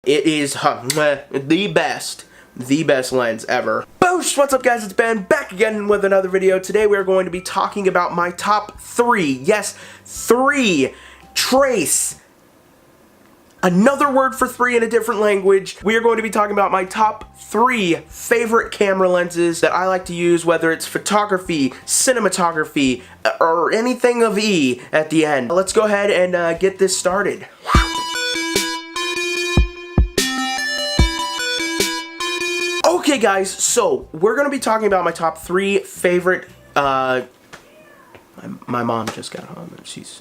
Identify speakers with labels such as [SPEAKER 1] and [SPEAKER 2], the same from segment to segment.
[SPEAKER 1] It is the best lens ever. Boosh! What's up, guys? It's Ben, back again with another video. Today we are going to be talking about my top 3, yes, 3 trace. Another word for 3 in a different language. We are going to be talking about my top 3 favorite camera lenses that I like to use, whether it's photography, cinematography, or anything of E at the end. Let's go ahead and get this started. Okay, guys, so we're going to be talking about my top 3 favorite, my mom just got home and she's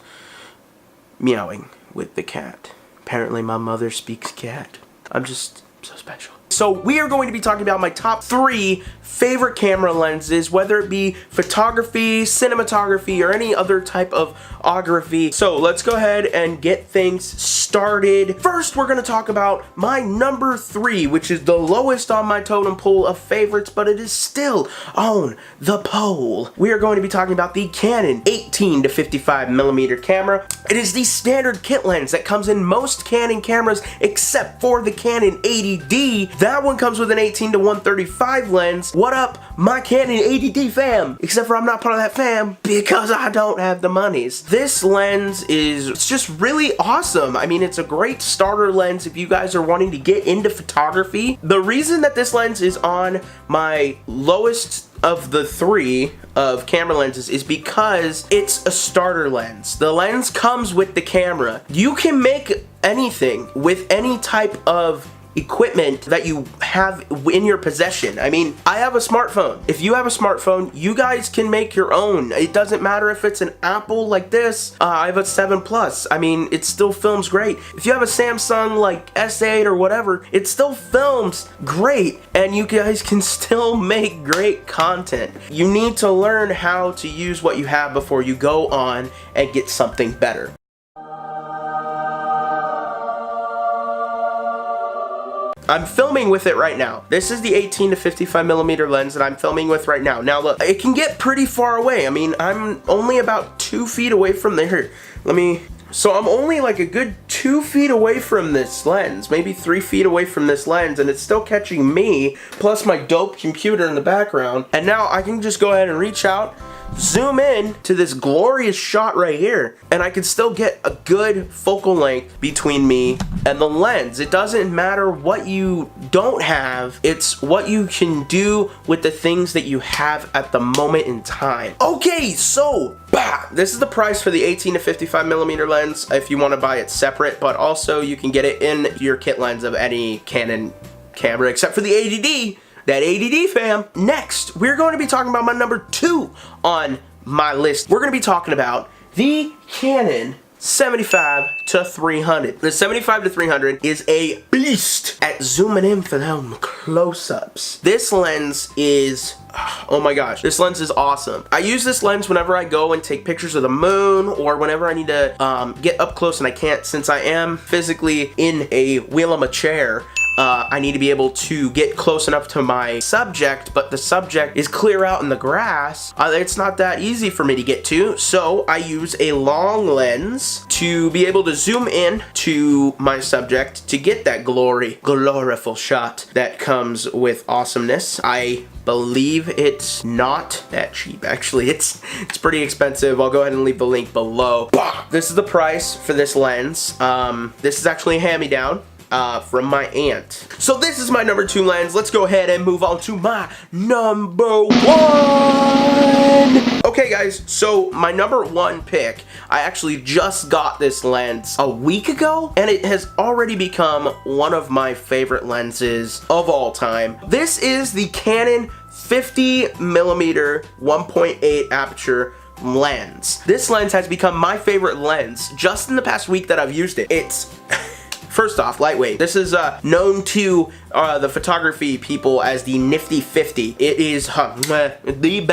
[SPEAKER 1] meowing with the cat. Apparently my mother speaks cat. I'm just so special. So we are going to be talking about my top 3 favorite camera lenses, whether it be photography, cinematography, or any other type of ography. So let's go ahead and get things started. First, we're going to talk about my number 3, which is the lowest on my totem pole of favorites, but it is still on the pole. We are going to be talking about the Canon 18 to 55 millimeter camera. It is the standard kit lens that comes in most Canon cameras except for the Canon 80D. That one comes with an 18 to 135 lens. What up, my Canon 80D fam? Except for I'm not part of that fam because I don't have the monies. This lens it's just really awesome. I mean, it's a great starter lens if you guys are wanting to get into photography. The reason that this lens is on my lowest of the 3 of camera lenses is because it's a starter lens. The lens comes with the camera. You can make anything with any type of equipment that you have in your possession. I mean, I have a smartphone. If you have a smartphone, you guys can make your own. It doesn't matter if it's an Apple like this. I have a 7 Plus. I mean, it still films great. If you have a Samsung like S8 or whatever, it still films great, and you guys can still make great content. You need to learn how to use what you have before you go on and get something better. I'm filming with it right now. This is the 18 to 55 millimeter lens that I'm filming with right now. Now look, it can get pretty far away. I mean, I'm only about 2 feet away from there. So I'm only like a good 2 feet away from this lens, maybe 3 feet away from this lens, and it's still catching me, plus my dope computer in the background. And now I can just go ahead and reach out, zoom in to this glorious shot right here, and I can still get a good focal length between me and the lens. It doesn't matter what you don't have, it's what you can do with the things that you have at the moment in time. Okay, so this is the price for the 18 to 55 millimeter lens if you want to buy it separate, but also you can get it in your kit lens of any Canon camera except for the 80D. That 80D fam. Next, we're going to be talking about my number 2 on my list. We're going to be talking about the Canon 75 to 300. The 75 to 300 is a beast at zooming in for them close-ups. This lens is, oh my gosh, this lens is awesome. I use this lens whenever I go and take pictures of the moon, or whenever I need to get up close and I can't, since I am physically in a wheel of a chair. I need to be able to get close enough to my subject, but the subject is clear out in the grass. It's not that easy for me to get to, so I use a long lens to be able to zoom in to my subject to get that gloriful shot that comes with awesomeness. I believe it's not that cheap. Actually, it's pretty expensive. I'll go ahead and leave the link below. This is the price for this lens. This is actually a hand-me-down from my aunt. So this is my number 2 lens. Let's go ahead and move on to my number 1. Okay guys, so my number 1 pick, I actually just got this lens a week ago, and it has already become one of my favorite lenses of all time. This is the Canon 50 millimeter 1.8 aperture lens. This lens has become my favorite lens just in the past week that I've used it. It's first off, lightweight. This is known to the photography people as the Nifty 50. It is the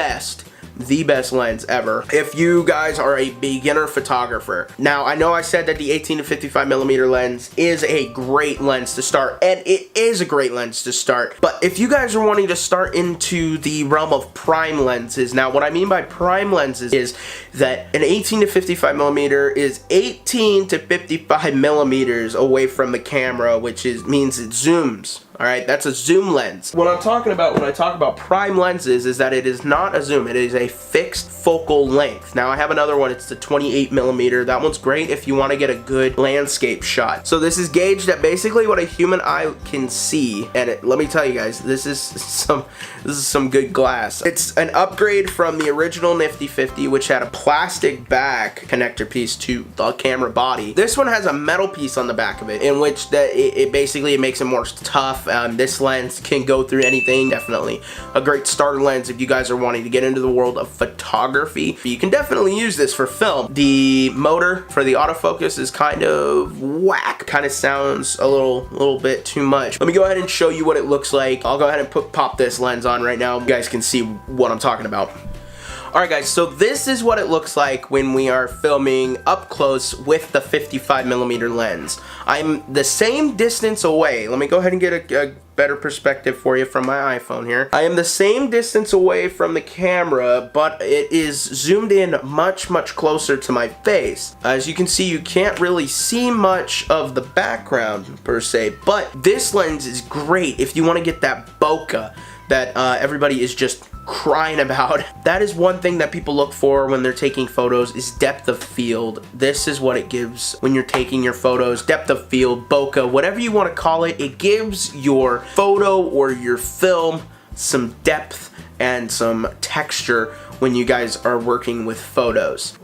[SPEAKER 1] the best lens ever if you guys are a beginner photographer. Now, I know I said that the 18 to 55 millimeter lens is a great lens to start, and it is a great lens to start, but if you guys are wanting to start into the realm of prime lenses, now what I mean by prime lenses is that an 18 to 55 millimeter is 18 to 55 millimeters away from the camera, which means it zooms. Alright, that's a zoom lens. What I'm talking about when I talk about prime lenses is that it is not a zoom, it is a fixed focal length. Now I have another one, it's the 28 millimeter. That one's great if you want to get a good landscape shot. So this is gauged at basically what a human eye can see, and let me tell you guys, this is some good glass. It's an upgrade from the original Nifty 50, which had a plastic back connector piece to the camera body. This one has a metal piece on the back of it, in which it basically makes it more tough. This lens can go through anything. Definitely a great starter lens if you guys are wanting to get into the world of photography. You can definitely use this for film. The motor for the autofocus is kind of whack. Kind of sounds a little bit too much. Let me go ahead and show you what it looks like. I'll go ahead and pop this lens on right now. You guys can see what I'm talking about. Alright guys, so this is what it looks like when we are filming up close with the 55 millimeter lens. I'm the same distance away. Let me go ahead and get a better perspective for you from my iPhone here. I am the same distance away from the camera, but it is zoomed in much closer to my face. As you can see, you can't really see much of the background per se, but this lens is great if you want to get that bokeh that everybody is just crying about. That is one thing that people look for when they're taking photos, is depth of field. This is what it gives when you're taking your photos. Depth of field, bokeh, whatever you want to call it. It gives your photo or your film some depth and some texture when you guys are working with photos.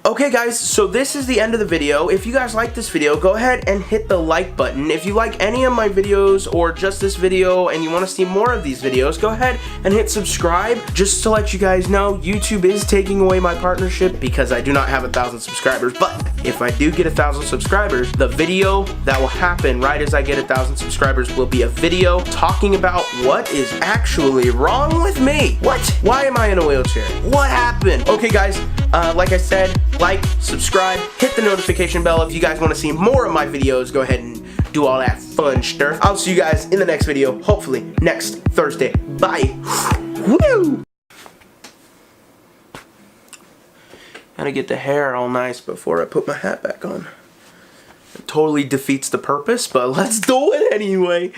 [SPEAKER 1] Okay guys, so this is the end of the video. If you guys like this video, go ahead and hit the like button. If you like any of my videos or just this video and you want to see more of these videos, go ahead and hit subscribe. Just to let you guys know, YouTube is taking away my partnership because I do not have 1,000 subscribers. But if I do get 1,000 subscribers, the video that will happen right as I get 1,000 subscribers will be a video talking about what is actually wrong with me. What? Why am I in a wheelchair? What happened? Okay guys, like I said, like, subscribe, hit the notification bell. If you guys want to see more of my videos, go ahead and do all that fun stuff. I'll see you guys in the next video, hopefully next Thursday. Bye. Woo! Gotta get the hair all nice before I put my hat back on. It totally defeats the purpose, but let's do it anyway.